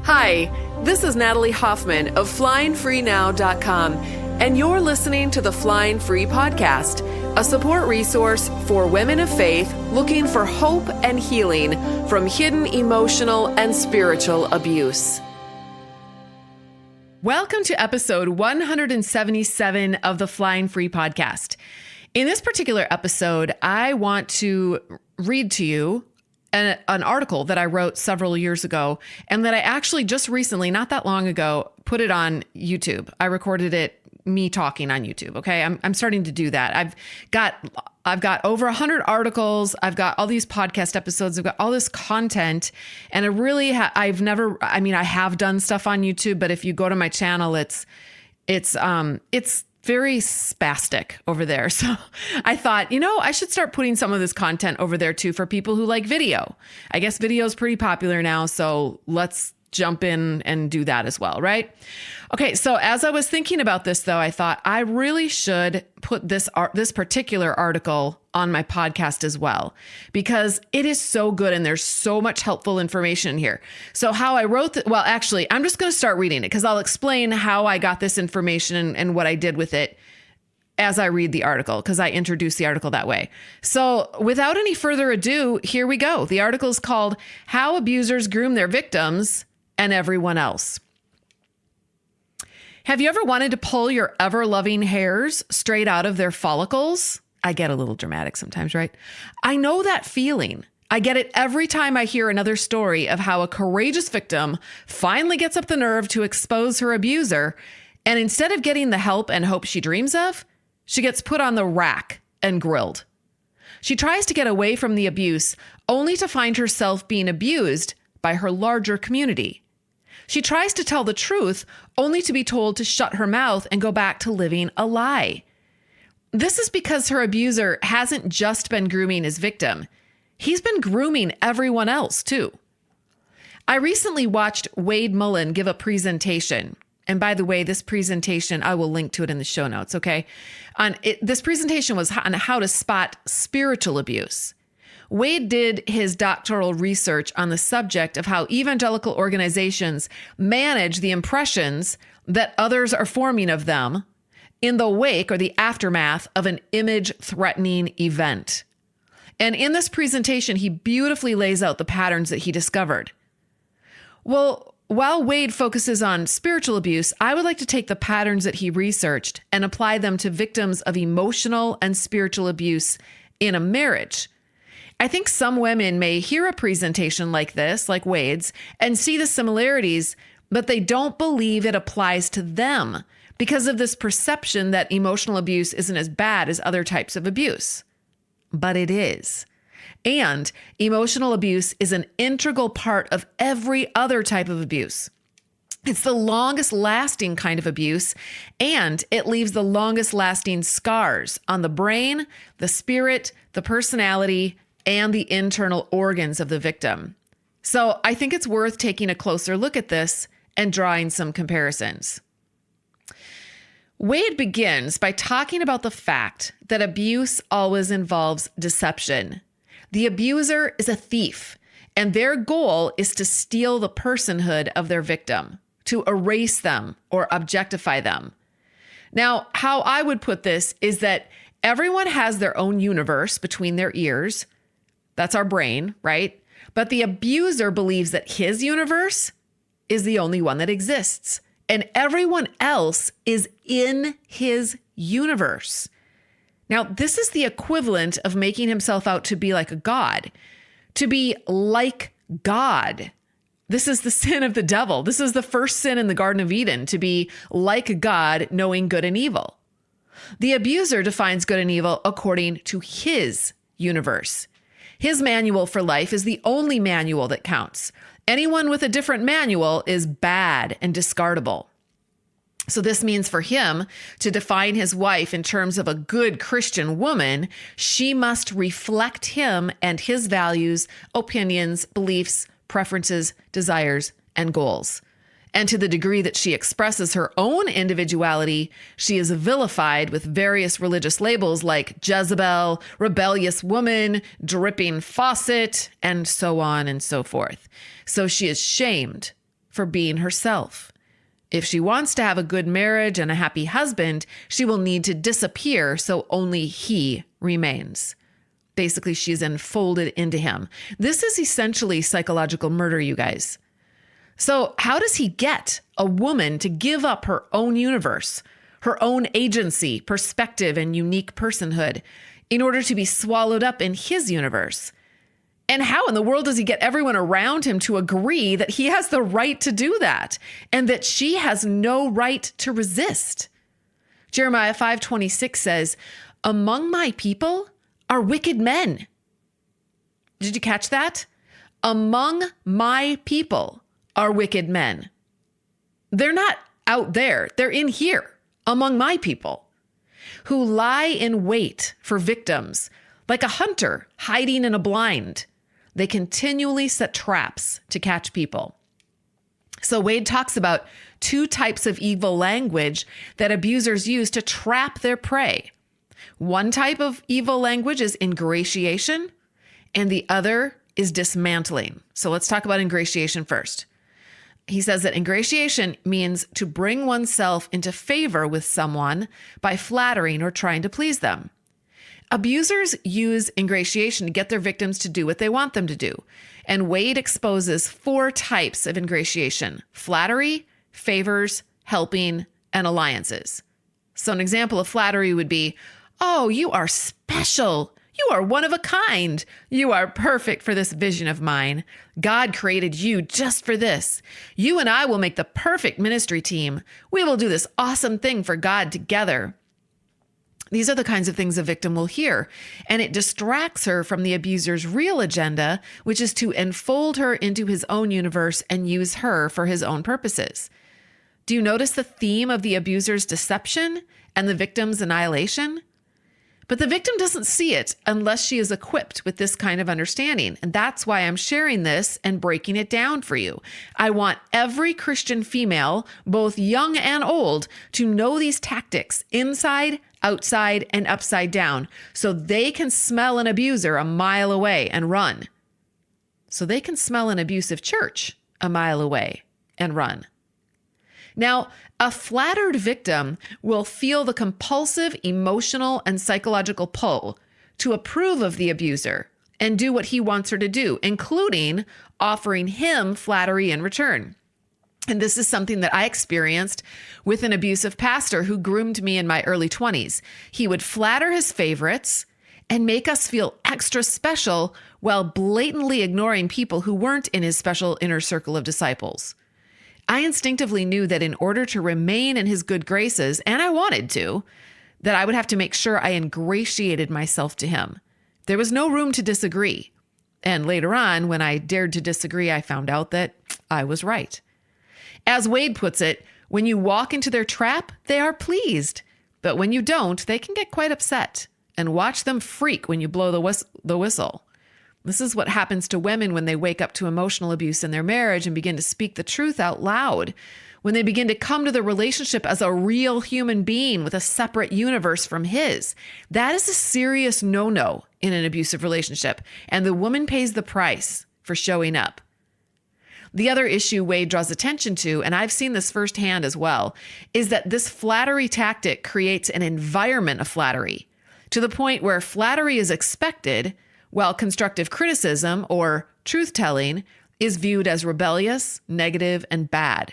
Hi, this is Natalie Hoffman of FlyingFreeNow.com, and you're listening to the Flying Free Podcast, a support resource for women of faith looking for hope and healing from hidden emotional and spiritual abuse. Welcome to episode 177 of the Flying Free Podcast. In this particular episode, I want to read to you an article that I wrote several years ago, and that I actually just recently, not that long ago, put it on YouTube. I recorded it, me talking on YouTube. Okay. I'm starting to do that. I've got over 100 articles. I've got all these podcast episodes. I've got all this content, and I have done stuff on YouTube, but if you go to my channel, it's very spastic over there. So I thought, I should start putting some of this content over there too for people who like video. I guess video is pretty popular now, so let's jump in and do that as well, right? Okay, so as I was thinking about this though, I thought I really should put this particular article on my podcast as well, because it is so good and there's so much helpful information here. So how I wrote actually, I'm just going to start reading it because I'll explain how I got this information and what I did with it as I read the article, because I introduce the article that way. So without any further ado, here we go. The article is called How Abusers Groom Their Victims and Everyone Else. Have you ever wanted to pull your ever-loving hairs straight out of their follicles? I get a little dramatic sometimes, right? I know that feeling. I get it every time I hear another story of how a courageous victim finally gets up the nerve to expose her abuser, and instead of getting the help and hope she dreams of, she gets put on the rack and grilled. She tries to get away from the abuse, only to find herself being abused by her larger community. She tries to tell the truth, only to be told to shut her mouth and go back to living a lie. This is because her abuser hasn't just been grooming his victim. He's been grooming everyone else too. I recently watched Wade Mullen give a presentation. And by the way, this presentation, I will link to it in the show notes, okay? This presentation was on how to spot spiritual abuse. Wade did his doctoral research on the subject of how evangelical organizations manage the impressions that others are forming of them in the wake or the aftermath of an image-threatening event. And in this presentation, he beautifully lays out the patterns that he discovered. Well, while Wade focuses on spiritual abuse, I would like to take the patterns that he researched and apply them to victims of emotional and spiritual abuse in a marriage. I think some women may hear a presentation like this, like Wade's, and see the similarities, but they don't believe it applies to them because of this perception that emotional abuse isn't as bad as other types of abuse. But it is. And emotional abuse is an integral part of every other type of abuse. It's the longest lasting kind of abuse, and it leaves the longest lasting scars on the brain, the spirit, the personality, and the internal organs of the victim. So I think it's worth taking a closer look at this and drawing some comparisons. Wade begins by talking about the fact that abuse always involves deception. The abuser is a thief, and their goal is to steal the personhood of their victim, to erase them or objectify them. Now, how I would put this is that everyone has their own universe between their ears. That's our brain, right? But the abuser believes that his universe is the only one that exists, and everyone else is in his universe. Now, this is the equivalent of making himself out to be like a god, to be like God. This is the sin of the devil. This is the first sin in the Garden of Eden, to be like God, knowing good and evil. The abuser defines good and evil according to his universe. His manual for life is the only manual that counts. Anyone with a different manual is bad and discardable. So this means for him to define his wife in terms of a good Christian woman, she must reflect him and his values, opinions, beliefs, preferences, desires, and goals. And to the degree that she expresses her own individuality, she is vilified with various religious labels like Jezebel, rebellious woman, dripping faucet, and so on and so forth. So she is shamed for being herself. If she wants to have a good marriage and a happy husband, she will need to disappear so only he remains. Basically, she's enfolded into him. This is essentially psychological murder, you guys. So how does he get a woman to give up her own universe, her own agency, perspective, and unique personhood in order to be swallowed up in his universe? And how in the world does he get everyone around him to agree that he has the right to do that and that she has no right to resist? Jeremiah 5:26 says, "Among my people are wicked men." Did you catch that? Among my people are wicked men. They're not out there. They're in here, among my people, who lie in wait for victims like a hunter hiding in a blind. They continually set traps to catch people. So Wade talks about two types of evil language that abusers use to trap their prey. One type of evil language is ingratiation, and the other is dismantling. So let's talk about ingratiation first. He says that ingratiation means to bring oneself into favor with someone by flattering or trying to please them. Abusers use ingratiation to get their victims to do what they want them to do. And Wade exposes 4 types of ingratiation: flattery, favors, helping, and alliances. So an example of flattery would be, "Oh, you are special. You are one of a kind. You are perfect for this vision of mine. God created you just for this. You and I will make the perfect ministry team. We will do this awesome thing for God together." These are the kinds of things a victim will hear, and it distracts her from the abuser's real agenda, which is to enfold her into his own universe and use her for his own purposes. Do you notice the theme of the abuser's deception and the victim's annihilation? But the victim doesn't see it unless she is equipped with this kind of understanding. And that's why I'm sharing this and breaking it down for you. I want every Christian female, both young and old, to know these tactics inside, outside, and upside down, so they can smell an abuser a mile away and run. So they can smell an abusive church a mile away and run. Now, a flattered victim will feel the compulsive emotional and psychological pull to approve of the abuser and do what he wants her to do, including offering him flattery in return. And this is something that I experienced with an abusive pastor who groomed me in my early 20s. He would flatter his favorites and make us feel extra special while blatantly ignoring people who weren't in his special inner circle of disciples. I instinctively knew that in order to remain in his good graces, and I wanted to, that I would have to make sure I ingratiated myself to him. There was no room to disagree. And later on, when I dared to disagree, I found out that I was right. As Wade puts it, when you walk into their trap, they are pleased. But when you don't, they can get quite upset. And watch them freak when you blow the whistle. This is what happens to women when they wake up to emotional abuse in their marriage and begin to speak the truth out loud. When they begin to come to the relationship as a real human being with a separate universe from his. That is a serious no-no in an abusive relationship. And the woman pays the price for showing up. The other issue Wade draws attention to, and I've seen this firsthand as well, is that this flattery tactic creates an environment of flattery to the point where flattery is expected while constructive criticism or truth-telling is viewed as rebellious, negative, and bad.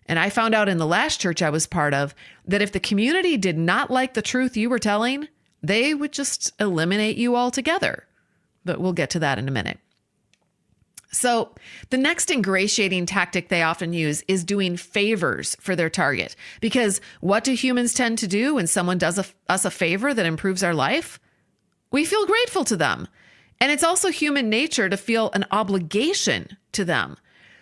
And I found out in the last church I was part of that if the community did not like the truth you were telling, they would just eliminate you altogether. But we'll get to that in a minute. So the next ingratiating tactic they often use is doing favors for their target. Because what do humans tend to do when someone does us a favor that improves our life? We feel grateful to them. And it's also human nature to feel an obligation to them.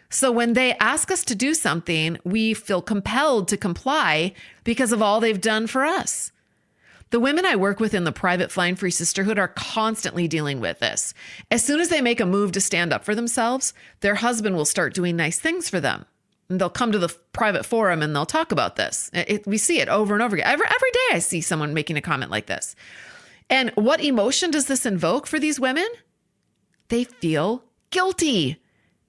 So when they ask us to do something, we feel compelled to comply because of all they've done for us. The women I work with in the private Flying Free Sisterhood are constantly dealing with this. As soon as they make a move to stand up for themselves, their husband will start doing nice things for them. And they'll come to the private forum and they'll talk about this. We see it over and over again. Every day I see someone making a comment like this. And what emotion does this invoke for these women? They feel guilty.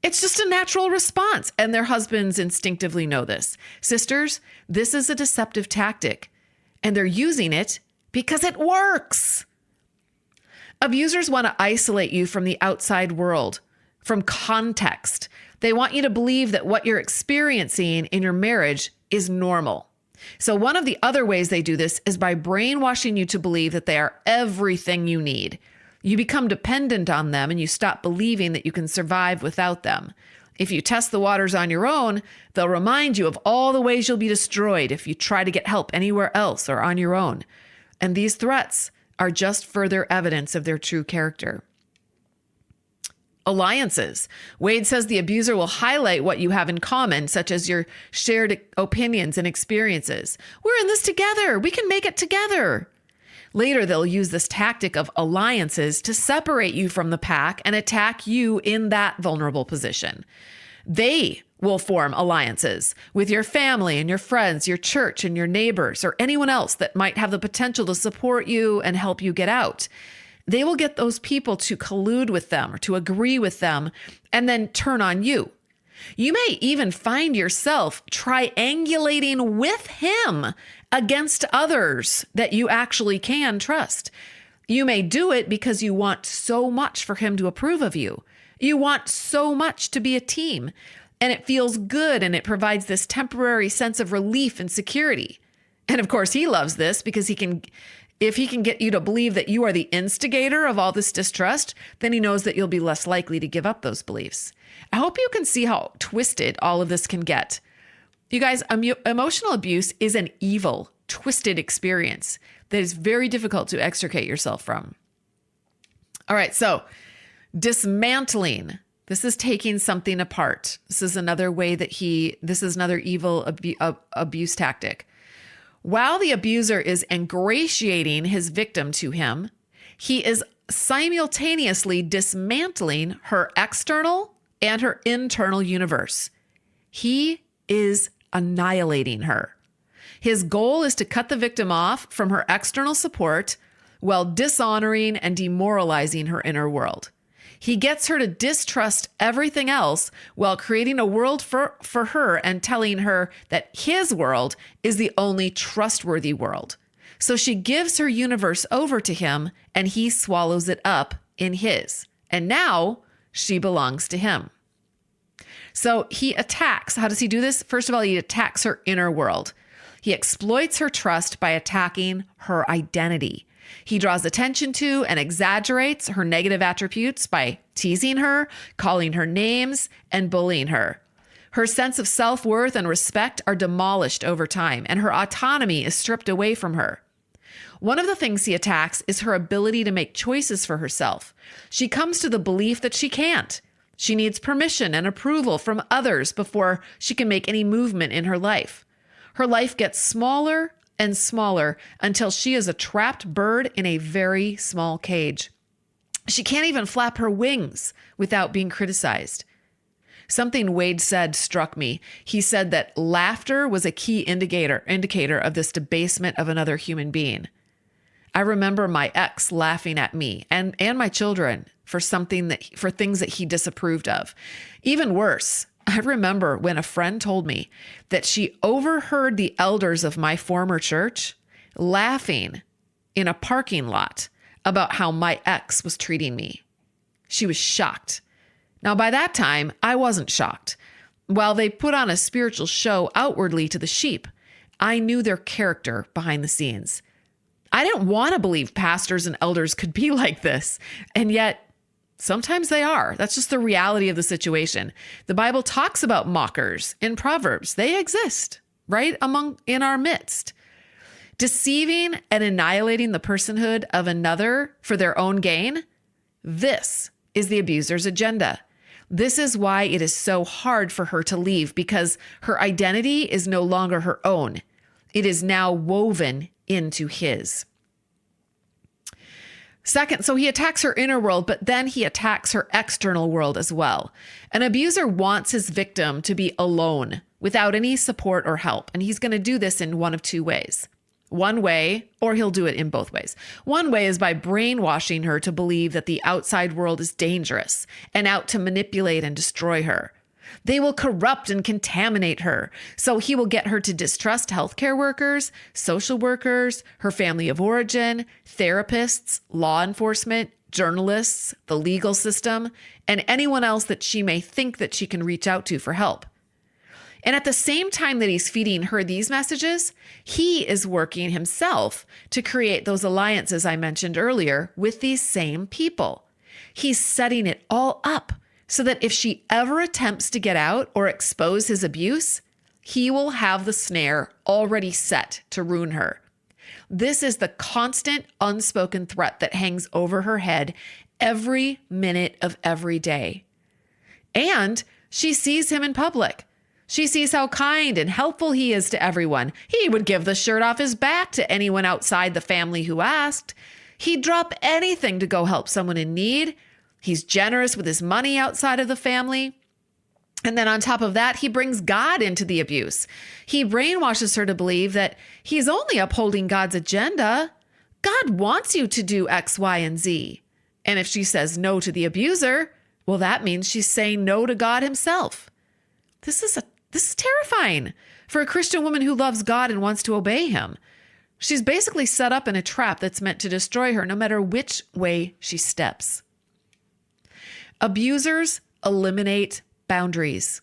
It's just a natural response, and their husbands instinctively know this. Sisters, this is a deceptive tactic, and they're using it because it works. Abusers want to isolate you from the outside world, from context. They want you to believe that what you're experiencing in your marriage is normal. So one of the other ways they do this is by brainwashing you to believe that they are everything you need. You become dependent on them and you stop believing that you can survive without them. If you test the waters on your own, they'll remind you of all the ways you'll be destroyed if you try to get help anywhere else or on your own. And these threats are just further evidence of their true character. Alliances. Wade says the abuser will highlight what you have in common, such as your shared opinions and experiences. We're in this together. We can make it together. Later, they'll use this tactic of alliances to separate you from the pack and attack you in that vulnerable position. They will form alliances with your family and your friends, your church and your neighbors, or anyone else that might have the potential to support you and help you get out. They will get those people to collude with them or to agree with them and then turn on you. You may even find yourself triangulating with him against others that you actually can trust. You may do it because you want so much for him to approve of you. You want so much to be a team, and it feels good, and it provides this temporary sense of relief and security. And of course, he loves this because if he can get you to believe that you are the instigator of all this distrust, then he knows that you'll be less likely to give up those beliefs. I hope you can see how twisted all of this can get. You guys, emotional abuse is an evil, twisted experience that is very difficult to extricate yourself from. All right, so dismantling. This is taking something apart. This is another way that this is another evil abuse tactic. While the abuser is ingratiating his victim to him, he is simultaneously dismantling her external and her internal universe. He is annihilating her. His goal is to cut the victim off from her external support while dishonoring and demoralizing her inner world. He gets her to distrust everything else while creating a world for her and telling her that his world is the only trustworthy world. So she gives her universe over to him and he swallows it up in his. And now she belongs to him. So he attacks. How does he do this? First of all, he attacks her inner world. He exploits her trust by attacking her identity. He draws attention to and exaggerates her negative attributes by teasing her, calling her names, and bullying her. Her sense of self-worth and respect are demolished over time, and her autonomy is stripped away from her. One of the things he attacks is her ability to make choices for herself. She comes to the belief that she can't. She needs permission and approval from others before she can make any movement in her life. Her life gets smaller and smaller until she is a trapped bird in a very small cage. She can't even flap her wings without being criticized. Something Wade said struck me. He said that laughter was a key indicator of this debasement of another human being. I remember my ex laughing at me and my children for things that he disapproved of. Even worse, I remember when a friend told me that she overheard the elders of my former church laughing in a parking lot about how my ex was treating me. She was shocked. Now, by that time, I wasn't shocked. While they put on a spiritual show outwardly to the sheep, I knew their character behind the scenes. I didn't want to believe pastors and elders could be like this, and yet sometimes they are. That's just the reality of the situation. The Bible talks about mockers in Proverbs. They exist, right? In our midst. Deceiving and annihilating the personhood of another for their own gain. This is the abuser's agenda. This is why it is so hard for her to leave, because her identity is no longer her own. It is now woven into his. Second, so he attacks her inner world, but then he attacks her external world as well. An abuser wants his victim to be alone without any support or help, and he's going to do this in one of two ways. One way, or he'll do it in both ways. One way is by brainwashing her to believe that the outside world is dangerous and out to manipulate and destroy her. They will corrupt and contaminate her. So he will get her to distrust healthcare workers, social workers, her family of origin, therapists, law enforcement, journalists, the legal system, and anyone else that she may think that she can reach out to for help. And at the same time that he's feeding her these messages, he is working himself to create those alliances I mentioned earlier with these same people. He's setting it all up so that if she ever attempts to get out or expose his abuse, he will have the snare already set to ruin her. This is the constant unspoken threat that hangs over her head every minute of every day. And she sees him in public. She sees how kind and helpful he is to everyone. He would give the shirt off his back to anyone outside the family who asked. He'd drop anything to go help someone in need. He's generous with his money outside of the family. And then on top of that, he brings God into the abuse. He brainwashes her to believe that he's only upholding God's agenda. God wants you to do X, Y, and Z. And if she says no to the abuser, well, that means she's saying no to God himself. This is terrifying for a Christian woman who loves God and wants to obey him. She's basically set up in a trap that's meant to destroy her no matter which way she steps. Abusers eliminate boundaries.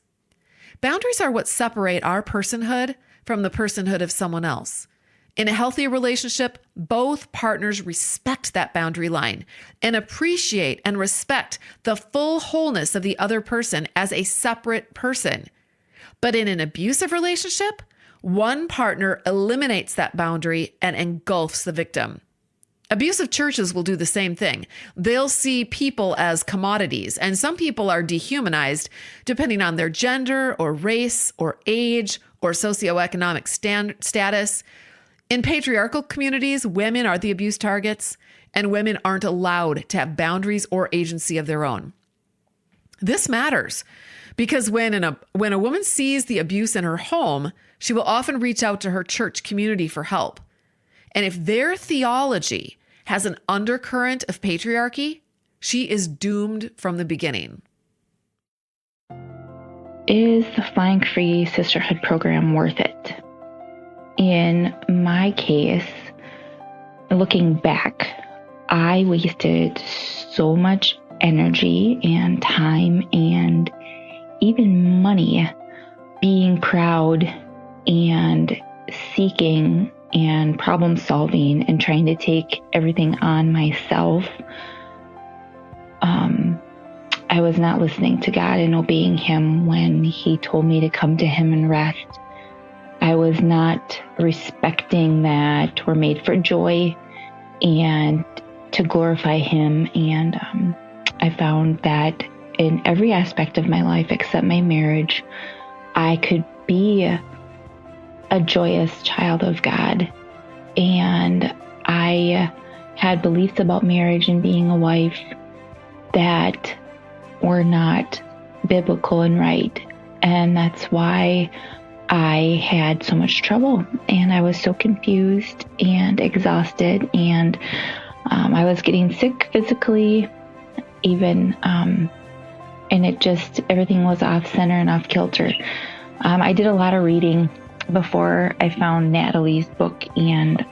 Boundaries are what separate our personhood from the personhood of someone else. In a healthy relationship, both partners respect that boundary line and appreciate and respect the full wholeness of the other person as a separate person. But in an abusive relationship, one partner eliminates that boundary and engulfs the victim. Abusive churches will do the same thing. They'll see people as commodities, and some people are dehumanized depending on their gender or race or age or socioeconomic status. In patriarchal communities, women are the abuse targets, and women aren't allowed to have boundaries or agency of their own. This matters because when a woman sees the abuse in her home, she will often reach out to her church community for help. And if their theology has an undercurrent of patriarchy, she is doomed from the beginning. Is the Flying Free Sisterhood program worth it? In my case, looking back, I wasted so much energy and time and even money being proud and seeking and problem solving and trying to take everything on myself. I was not listening to God and obeying him when he told me to come to him and rest. I was not respecting that we're made for joy and to glorify him. And I found that in every aspect of my life except my marriage, I could be a joyous child of God. And I had beliefs about marriage and being a wife that were not biblical and right. And that's why I had so much trouble, and I was so confused and exhausted, and I was getting sick physically even, and it just, everything was off center and off kilter. I did a lot of reading before I found Natalie's book, and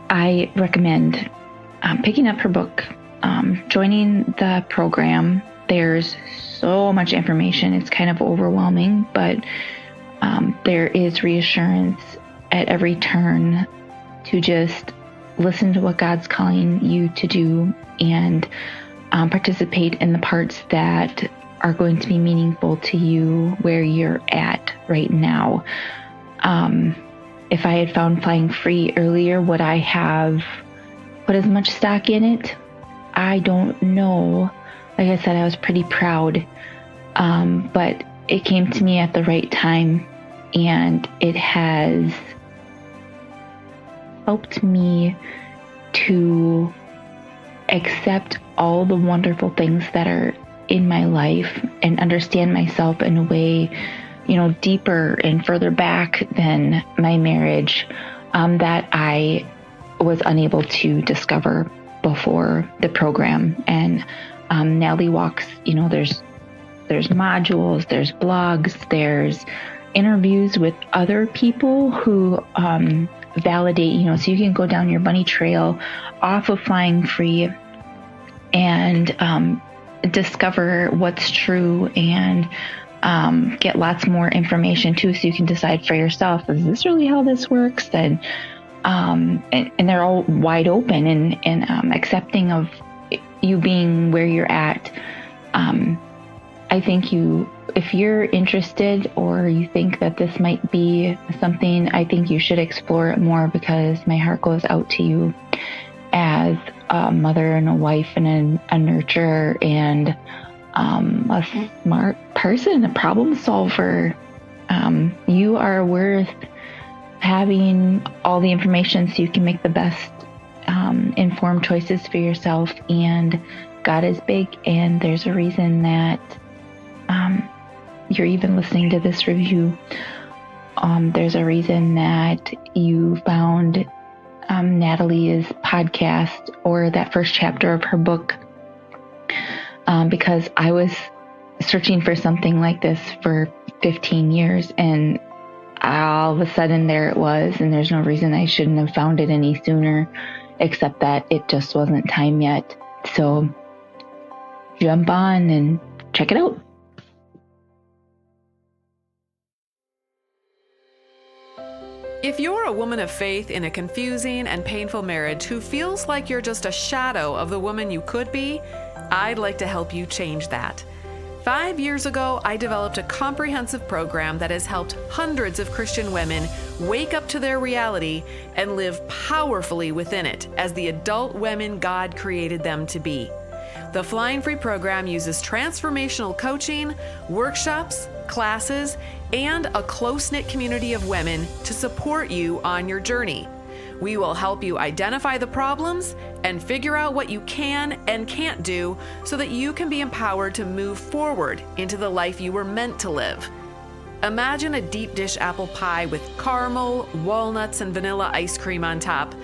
I recommend picking up her book, joining the program. There's so much information, it's kind of overwhelming, but there is reassurance at every turn to just listen to what God's calling you to do and participate in the parts that are going to be meaningful to you where you're at right now. If I had found Flying Free earlier, would I have put as much stock in it? I don't know. Like I said, I was pretty proud, but it came to me at the right time, and it has helped me to accept all the wonderful things that are in my life and understand myself in a way, deeper and further back than my marriage that I was unable to discover before the program. And Natalie walks, there's modules, there's blogs, there's interviews with other people who validate, so you can go down your bunny trail off of Flying Free and discover what's true and get lots more information too, so you can decide for yourself, is this really how this works? And they're all wide open and accepting of you being where you're at. I think if you're interested or you think that this might be something, I think you should explore it more, because my heart goes out to you as a mother and a wife and a nurturer and a smart person, a problem solver. You are worth having all the information so you can make the best informed choices for yourself. And God is big, and there's a reason that you're even listening to this review. There's a reason that you found Natalie's podcast or that first chapter of her book, because I was searching for something like this for 15 years, and all of a sudden there it was, and there's no reason I shouldn't have found it any sooner, except that it just wasn't time yet. So jump on and check it out. If you're a woman of faith in a confusing and painful marriage who feels like you're just a shadow of the woman you could be, I'd like to help you change that. 5 years ago, I developed a comprehensive program that has helped hundreds of Christian women wake up to their reality and live powerfully within it as the adult women God created them to be. The Flying Free program uses transformational coaching, workshops, classes, and a close-knit community of women to support you on your journey. We will help you identify the problems and figure out what you can and can't do so that you can be empowered to move forward into the life you were meant to live. Imagine a deep dish apple pie with caramel, walnuts, and vanilla ice cream on top.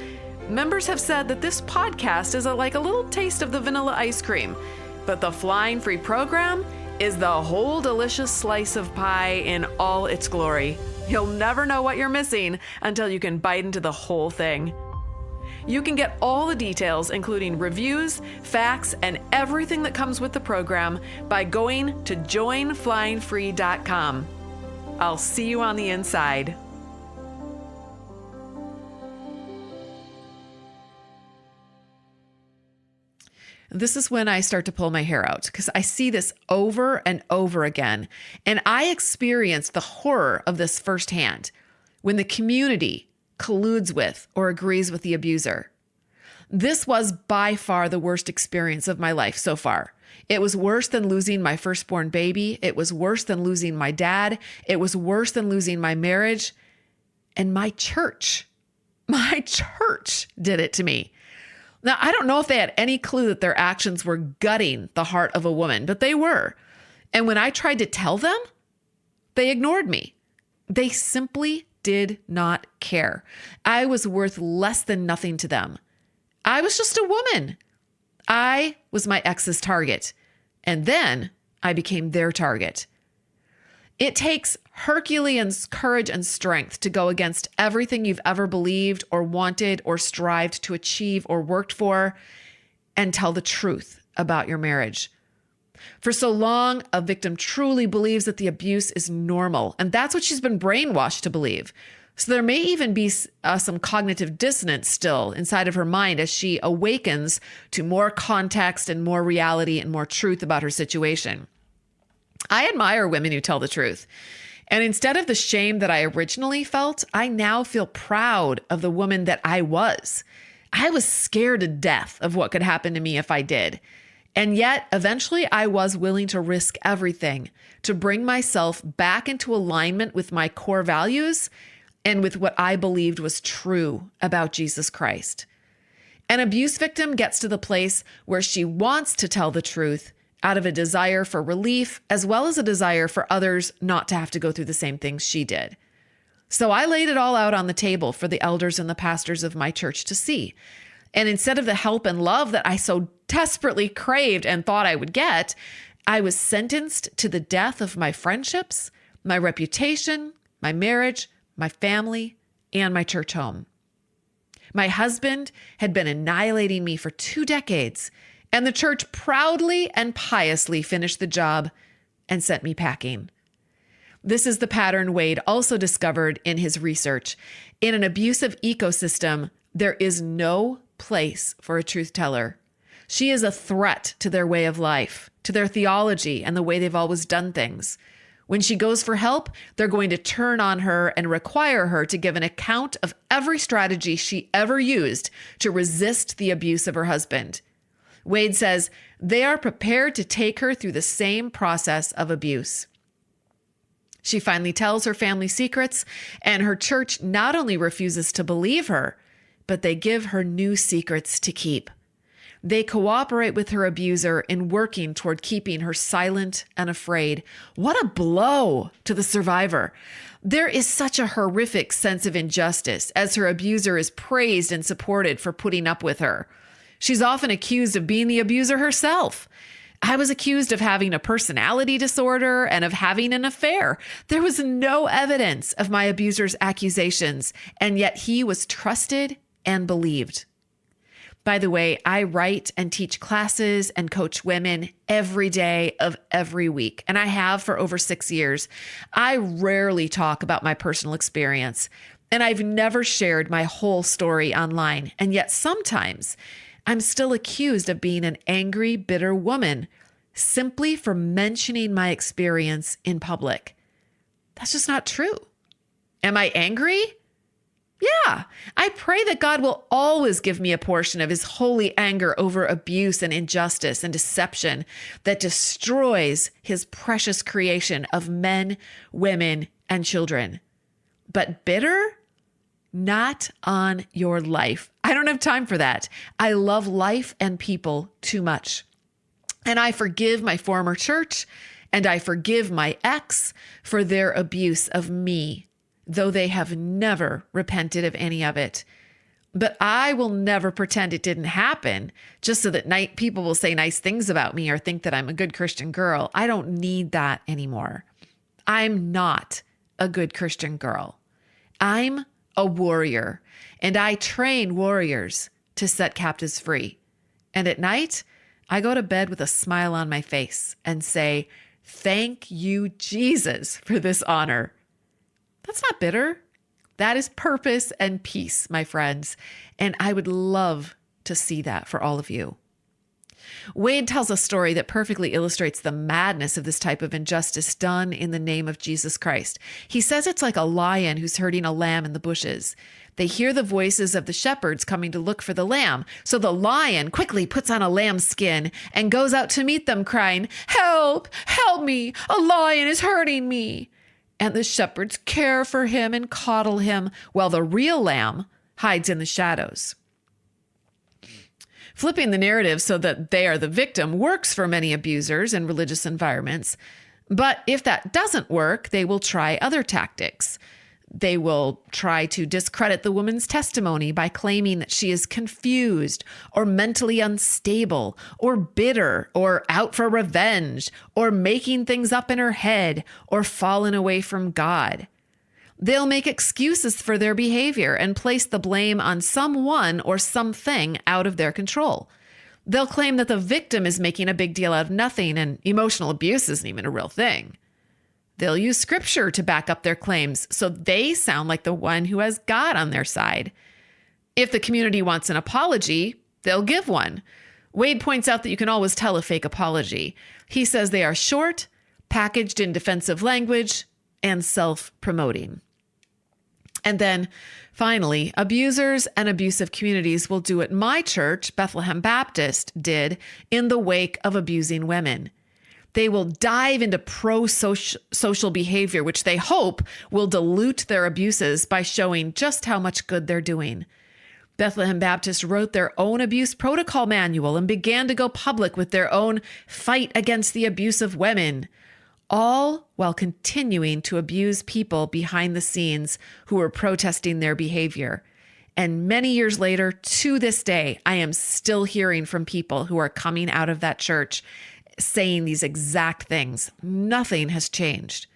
Members have said that this podcast is like a little taste of the vanilla ice cream, but the Flying Free program is the whole delicious slice of pie in all its glory. You'll never know what you're missing until you can bite into the whole thing. You can get all the details, including reviews, facts, and everything that comes with the program by going to joinflyingfree.com. I'll see you on the inside. This is when I start to pull my hair out, because I see this over and over again. And I experienced the horror of this firsthand when the community colludes with or agrees with the abuser. This was by far the worst experience of my life so far. It was worse than losing my firstborn baby. It was worse than losing my dad. It was worse than losing my marriage. And my church did it to me. Now, I don't know if they had any clue that their actions were gutting the heart of a woman, but they were. And when I tried to tell them, they ignored me. They simply did not care. I was worth less than nothing to them. I was just a woman. I was my ex's target. And then I became their target. It takes Herculean courage and strength to go against everything you've ever believed or wanted or strived to achieve or worked for and tell the truth about your marriage. For so long, a victim truly believes that the abuse is normal, and that's what she's been brainwashed to believe. So there may even be some cognitive dissonance still inside of her mind as she awakens to more context and more reality and more truth about her situation. I admire women who tell the truth. And instead of the shame that I originally felt, I now feel proud of the woman that I was. I was scared to death of what could happen to me if I did. And yet, eventually, I was willing to risk everything to bring myself back into alignment with my core values and with what I believed was true about Jesus Christ. An abuse victim gets to the place where she wants to tell the truth out of a desire for relief, as well as a desire for others not to have to go through the same things she did. So I laid it all out on the table for the elders and the pastors of my church to see. And instead of the help and love that I so desperately craved and thought I would get, I was sentenced to the death of my friendships, my reputation, my marriage, my family, and my church home. My husband had been annihilating me for 2 decades, and the church proudly and piously finished the job and sent me packing. This is the pattern Wade also discovered in his research. In an abusive ecosystem, there is no place for a truth teller. She is a threat to their way of life, to their theology, and the way they've always done things. When she goes for help, they're going to turn on her and require her to give an account of every strategy she ever used to resist the abuse of her husband. Wade says they are prepared to take her through the same process of abuse. She finally tells her family secrets, and her church not only refuses to believe her, but they give her new secrets to keep. They cooperate with her abuser in working toward keeping her silent and afraid. What a blow to the survivor. There is such a horrific sense of injustice as her abuser is praised and supported for putting up with her. She's often accused of being the abuser herself. I was accused of having a personality disorder and of having an affair. There was no evidence of my abuser's accusations, and yet he was trusted and believed. By the way, I write and teach classes and coach women every day of every week, and I have for over 6 years. I rarely talk about my personal experience, and I've never shared my whole story online, and yet sometimes I'm still accused of being an angry, bitter woman simply for mentioning my experience in public. That's just not true. Am I angry? Yeah. I pray that God will always give me a portion of his holy anger over abuse and injustice and deception that destroys his precious creation of men, women, and children. But bitter? Not on your life. I don't have time for that. I love life and people too much. And I forgive my former church, and I forgive my ex for their abuse of me, though they have never repented of any of it. But I will never pretend it didn't happen just so that people will say nice things about me or think that I'm a good Christian girl. I don't need that anymore. I'm not a good Christian girl. I'm a warrior, and I train warriors to set captives free. And at night, I go to bed with a smile on my face and say, "Thank you, Jesus, for this honor." That's not bitter. That is purpose and peace, my friends. And I would love to see that for all of you. Wade tells a story that perfectly illustrates the madness of this type of injustice done in the name of Jesus Christ. He says it's like a lion who's herding a lamb in the bushes. They hear the voices of the shepherds coming to look for the lamb. So the lion quickly puts on a lamb's skin and goes out to meet them, crying, "Help, help me, a lion is hurting me." And the shepherds care for him and coddle him while the real lamb hides in the shadows. Flipping the narrative so that they are the victim works for many abusers in religious environments. But if that doesn't work, they will try other tactics. They will try to discredit the woman's testimony by claiming that she is confused or mentally unstable or bitter or out for revenge or making things up in her head or fallen away from God. They'll make excuses for their behavior and place the blame on someone or something out of their control. They'll claim that the victim is making a big deal out of nothing and emotional abuse isn't even a real thing. They'll use scripture to back up their claims so they sound like the one who has God on their side. If the community wants an apology, they'll give one. Wade points out that you can always tell a fake apology. He says they are short, packaged in defensive language, and self-promoting. And then finally, abusers and abusive communities will do what my church, Bethlehem Baptist, did in the wake of abusing women. They will dive into pro-social behavior, which they hope will dilute their abuses by showing just how much good they're doing. Bethlehem Baptist wrote their own abuse protocol manual and began to go public with their own fight against the abuse of women, all while continuing to abuse people behind the scenes who were protesting their behavior. And many years later, to this day, I am still hearing from people who are coming out of that church saying these exact things. Nothing has changed.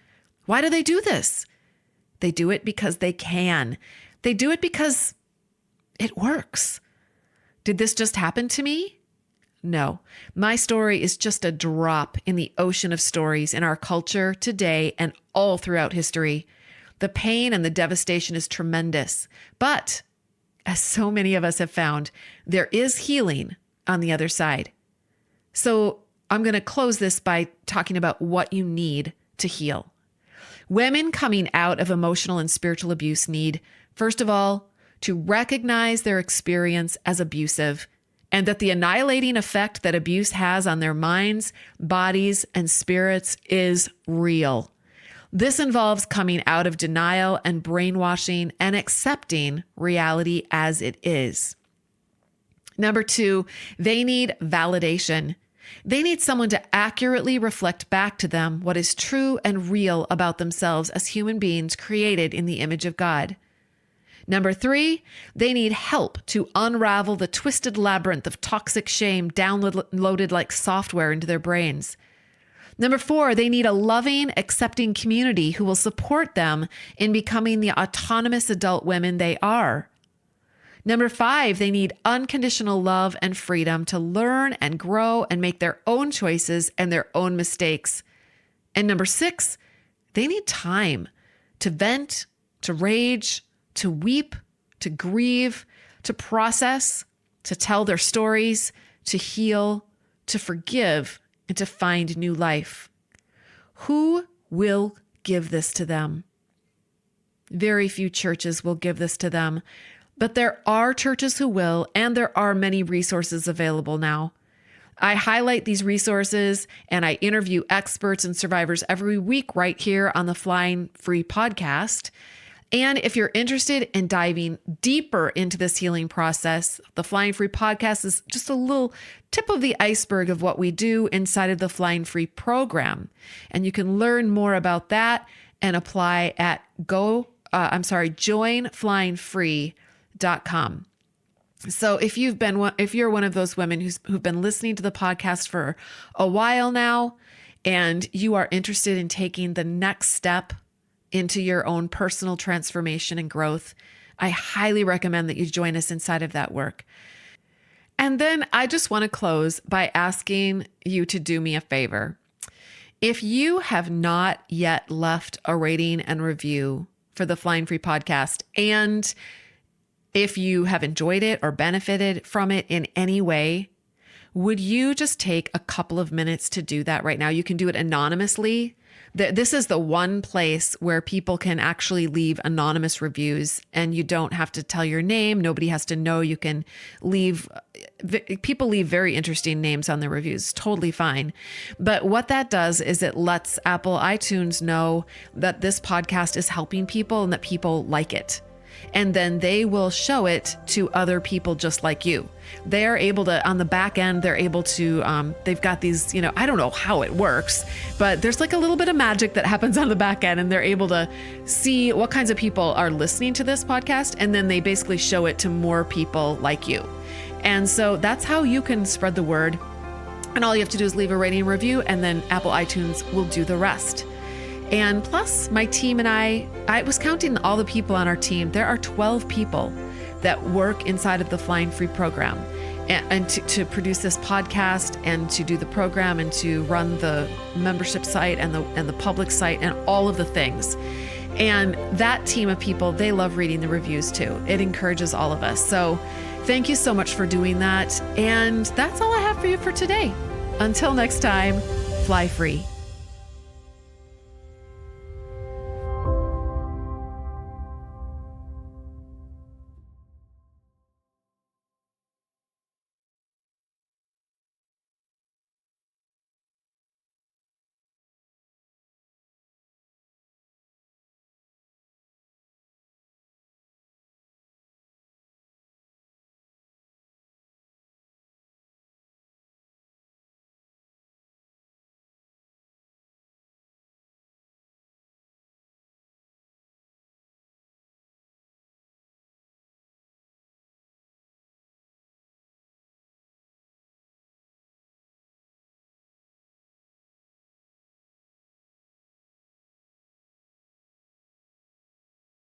Why do they do this? They do it because they can. They do it because it works. Did this just happen to me? No. My story is just a drop in the ocean of stories in our culture today and all throughout history. The pain and the devastation is tremendous. But as so many of us have found, there is healing on the other side. So I'm going to close this by talking about what you need to heal. Women coming out of emotional and spiritual abuse need, first of all, to recognize their experience as abusive and that the annihilating effect that abuse has on their minds, bodies, and spirits is real. This involves coming out of denial and brainwashing and accepting reality as it is. Number 2, they need validation. They need someone to accurately reflect back to them what is true and real about themselves as human beings created in the image of God. Number 3, they need help to unravel the twisted labyrinth of toxic shame downloaded like software into their brains. Number 4, they need a loving, accepting community who will support them in becoming the autonomous adult women they are. Number 5, they need unconditional love and freedom to learn and grow and make their own choices and their own mistakes. And number 6, they need time to vent, to rage, to weep, to grieve, to process, to tell their stories, to heal, to forgive, and to find new life. Who will give this to them? Very few churches will give this to them, but there are churches who will, and there are many resources available now. I highlight these resources and I interview experts and survivors every week right here on the Flying Free podcast. And if you're interested in diving deeper into this healing process, the Flying Free podcast is just a little tip of the iceberg of what we do inside of the Flying Free program. And you can learn more about that and apply at joinflyingfree.com. So if you're one of those women who've been listening to the podcast for a while now, and you are interested in taking the next step into your own personal transformation and growth, I highly recommend that you join us inside of that work. And then I just want to close by asking you to do me a favor. If you have not yet left a rating and review for the Flying Free podcast, and if you have enjoyed it or benefited from it in any way, would you just take a couple of minutes to do that right now? You can do it anonymously. This is the one place where people can actually leave anonymous reviews and you don't have to tell your name. Nobody has to know. You can people leave very interesting names on their reviews. Totally fine. But what that does is it lets Apple iTunes know that this podcast is helping people and that people like it. And then they will show it to other people just like you. They're able to, on the back end, they're able to, they've got these, I don't know how it works, but there's like a little bit of magic that happens on the back end, and they're able to see what kinds of people are listening to this podcast. And then they basically show it to more people like you. And so that's how you can spread the word. And all you have to do is leave a rating and review, and then Apple iTunes will do the rest. And plus, my team and I was counting all the people on our team. There are 12 people that work inside of the Flying Free program and to produce this podcast and to do the program and to run the membership site and the public site and all of the things. And that team of people, they love reading the reviews too. It encourages all of us. So thank you so much for doing that. And that's all I have for you for today. Until next time, fly free.